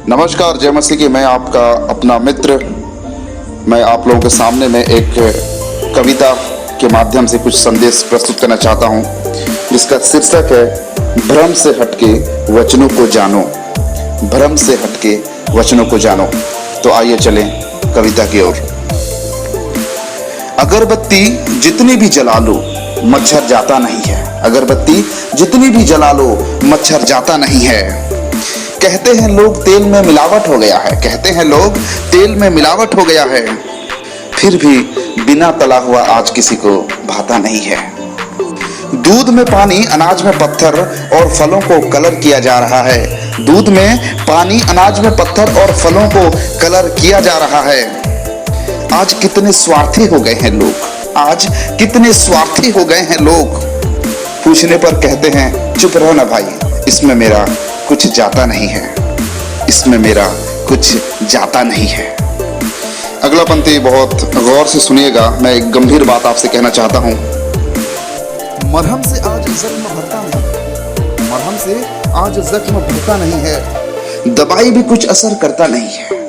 नमस्कार, जय मसीह की। मैं आपका अपना मित्र, मैं आप लोगों के सामने में एक कविता के माध्यम से कुछ संदेश प्रस्तुत करना चाहता हूं, जिसका शीर्षक है भ्रम से हटके वचनों को जानो। भ्रम से हटके वचनों को जानो। तो आइए चलें कविता की ओर। अगरबत्ती जितनी भी जला लो मच्छर जाता नहीं है। अगरबत्ती जितनी भी जला लो मच्छर जाता नहीं है। कहते हैं लोग तेल में मिलावट हो गया है। कहते हैं लोग तेल में मिलावट हो गया है। फिर भी बिना तला हुआ आज किसी को भाता नहीं है। दूध में पानी, अनाज में पत्थर और फलों को कलर किया जा रहा है। दूध में पानी, अनाज में पत्थर और फलों को कलर किया जा रहा है। आज कितने स्वार्थी हो गए हैं लोग। आज कितने स्वार्थी हो गए हैं लोग। पूछने पर कहते हैं चुप रहो ना भाई, इसमें मेरा कुछ जाता नहीं है। इसमें मेरा कुछ जाता नहीं है। अगला पंक्ति बहुत गौर से सुनिएगा। मैं एक गंभीर बात आपसे कहना चाहता हूं। मरहम से आज जख्म भरता नहीं। मरहम से आज जख्म भरता नहीं है। दवाई भी कुछ असर करता नहीं है।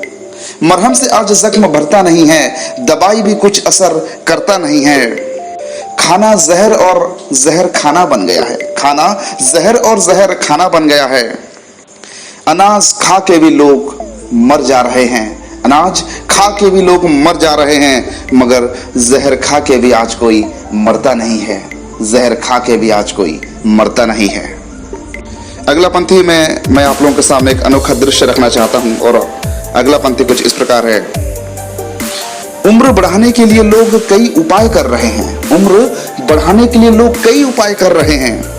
मरहम से आज जख्म भरता नहीं है। दवाई भी कुछ असर करता नहीं है। खाना जहर और जहर खाना बन गया है। खाना जहर और जहर खाना बन गया है। अनाज खा के भी लोग मर जा रहे हैं। अनाज खा के भी लोग मर जा रहे हैं, मगर जहर खा के भी आज कोई मरता नहीं है। जहर खा के भी आज कोई मरता नहीं है। अगला पंक्ति में मैं आप लोगों के सामने एक अनोखा दृश्य रखना चाहता हूं, और अगला पंक्ति कुछ इस प्रकार है। उम्र बढ़ाने के लिए लोग कई उपाय कर रहे हैं। उम्र बढ़ाने के लिए लोग कई उपाय कर रहे हैं।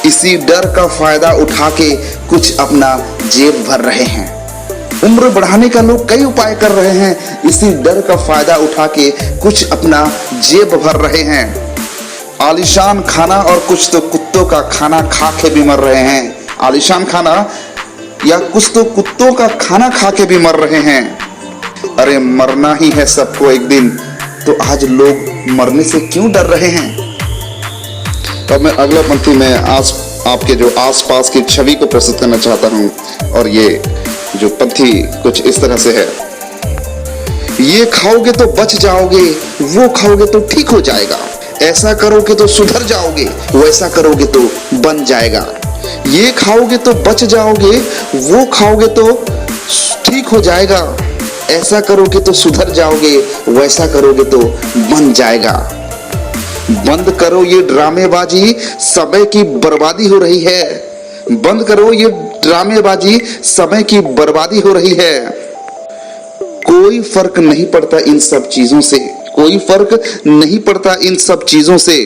इसी डर का फायदा उठा के कुछ अपना जेब भर रहे हैं। उम्र बढ़ाने का लोग कई उपाय कर रहे हैं। इसी डर का फायदा उठा के कुछ अपना जेब भर रहे हैं। आलीशान खाना और कुछ तो कुत्तों का खाना खा के भी मर रहे हैं। आलीशान खाना या कुछ तो कुत्तों का खाना खा के भी मर रहे हैं। अरे मरना ही है सबको एक दिन, तो आज लोग मरने से क्यों डर रहे हैं। तब मैं अगला पंक्ति में आपके जो आसपास की छवि को प्रस्तुत करना चाहता हूं, और ये जो पंक्ति कुछ इस तरह से है। ये खाओगे तो बच जाओगे, वो खाओगे तो ठीक हो जाएगा। ऐसा करोगे तो सुधर जाओगे, वैसा करोगे तो बन जाएगा। ये खाओगे तो बच जाओगे, वो खाओगे तो ठीक हो जाएगा। ऐसा करोगे तो सुधर जाओगे, वैसा करोगे तो बन जाएगा। बंद करो ये ड्रामेबाजी, समय की बर्बादी हो रही है। बंद करो ये ड्रामेबाजी, समय की बर्बादी हो रही है। कोई फर्क नहीं पड़ता इन सब चीजों से। कोई फर्क नहीं पड़ता इन सब चीजों से,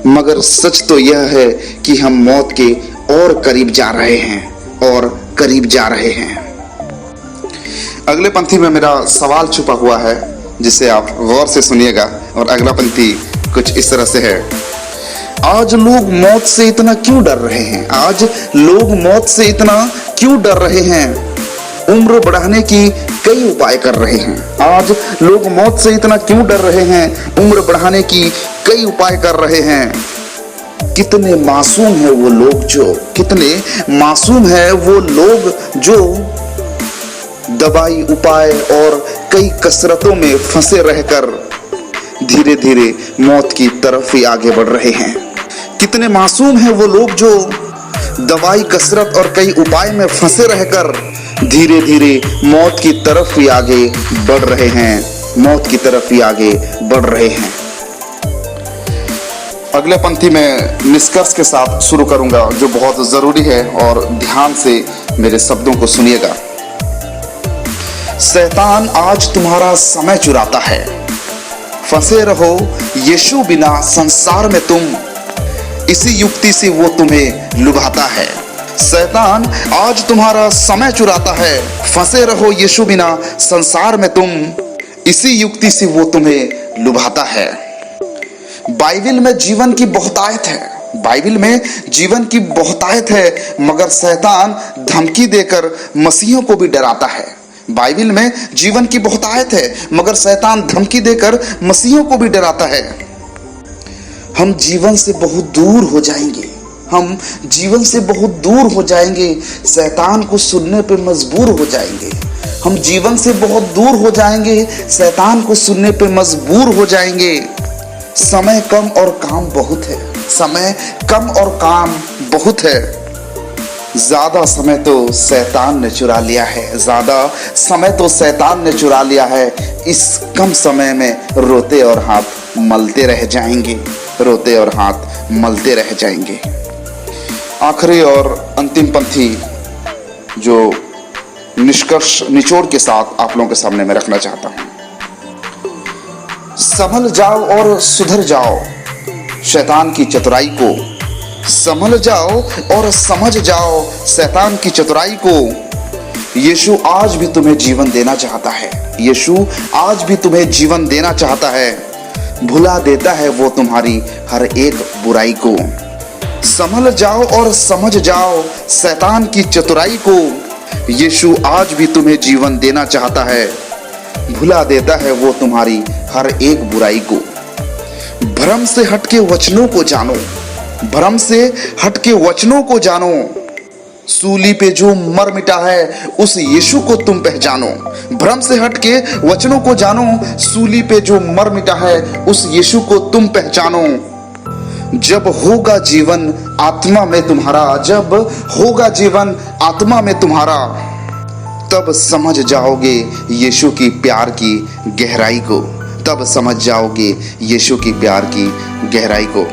मगर सच तो यह है कि हम मौत के और करीब जा रहे हैं, और करीब जा रहे हैं। अगले पंक्ति में मेरा सवाल छुपा हुआ है, जिसे आप गौर से सुनिएगा। और अगला पंक्ति कुछ इस तरह से है। आज लोग मौत से इतना क्यों डर रहे हैं। आज लोग मौत से इतना क्यों डर रहे हैं। उम्र बढ़ाने की कई उपाय कर रहे हैं। आज लोग मौत से इतना क्यों डर रहे हैं। उम्र बढ़ाने की कई उपाय कर रहे हैं। कितने मासूम है वो लोग जो, कितने मासूम है वो लोग जो दवाई, उपाय और कई कसरतों में फंसे रहकर धीरे धीरे मौत की तरफ ही आगे बढ़ रहे हैं। कितने मासूम हैं वो लोग जो दवाई, कसरत और कई उपाय में फंसे रहकर धीरे धीरे मौत की तरफ ही आगे बढ़ रहे हैं। मौत की तरफ ही आगे बढ़ रहे हैं। अगले पंक्ति में निष्कर्ष के साथ शुरू करूंगा, जो बहुत जरूरी है, और ध्यान से मेरे शब्दों को सुनिएगा। शैतान आज तुम्हारा समय चुराता है। फंसे रहो यीशु बिना संसार में तुम, इसी युक्ति से वो तुम्हें लुभाता है। शैतान आज तुम्हारा समय चुराता है। फंसे रहो यीशु बिना संसार में तुम, इसी युक्ति से वो तुम्हें लुभाता है। बाइबल में जीवन की बहुतायत है। बाइबल में जीवन की बहुतायत है, मगर शैतान धमकी देकर मसीहों को भी डराता है। बाइबल में जीवन की बहुतायत है, मगर शैतान धमकी देकर मसीहों को भी डराता है। हम जीवन से बहुत दूर हो जाएंगे। हम जीवन से बहुत दूर हो जाएंगे, शैतान को सुनने पे मजबूर हो जाएंगे। हम जीवन से बहुत दूर हो जाएंगे, शैतान को सुनने पे मजबूर हो जाएंगे। समय कम और काम बहुत है, समय कम और काम बहुत है। ज्यादा समय तो शैतान ने चुरा लिया है, ज्यादा समय तो शैतान ने चुरा लिया है। इस कम समय में रोते और हाथ मलते रह जाएंगे, रोते और हाथ मलते रह जाएंगे। आखिरी और अंतिम पंक्ति जो निष्कर्ष निचोड़ के साथ आप लोगों के सामने मैं रखना चाहता हूं। संभल जाओ और सुधर जाओ शैतान की चतुराई को, संभल जाओ और समझ जाओ शैतान की चतुराई को। यीशु आज भी तुम्हें जीवन देना चाहता है, यीशु आज भी तुम्हें जीवन देना चाहता है। भुला देता है वो तुम्हारी हर एक बुराई को। संभल जाओ और समझ जाओ शैतान की चतुराई को। यीशु आज भी तुम्हें जीवन देना चाहता है। भुला देता है वो तुम्हारी हर एक बुराई को। भ्रम से हटके वचनों को जानो, भ्रम से हटके वचनों को जानो। सूली पे जो मर मिटा है उस यीशु को तुम पहचानो। भ्रम से हटके वचनों को जानो, सूली पे जो मर मिटा है उस यीशु को तुम पहचानो। जब होगा जीवन आत्मा में तुम्हारा, जब होगा जीवन आत्मा में तुम्हारा, तब समझ जाओगे यीशु की प्यार की गहराई को, तब समझ जाओगे यीशु की प्यार की गहराई को।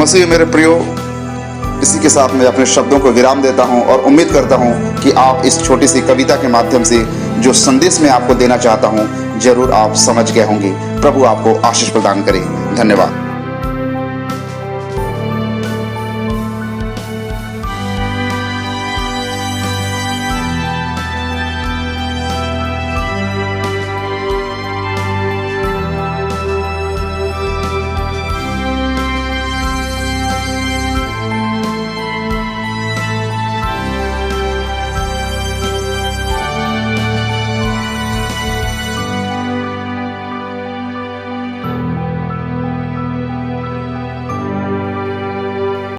मसीह मेरे प्रियो, इसी के साथ मैं अपने शब्दों को विराम देता हूं और उम्मीद करता हूं कि आप इस छोटी सी कविता के माध्यम से जो संदेश मैं आपको देना चाहता हूं जरूर आप समझ गए होंगे। प्रभु आपको आशीष प्रदान करे। धन्यवाद।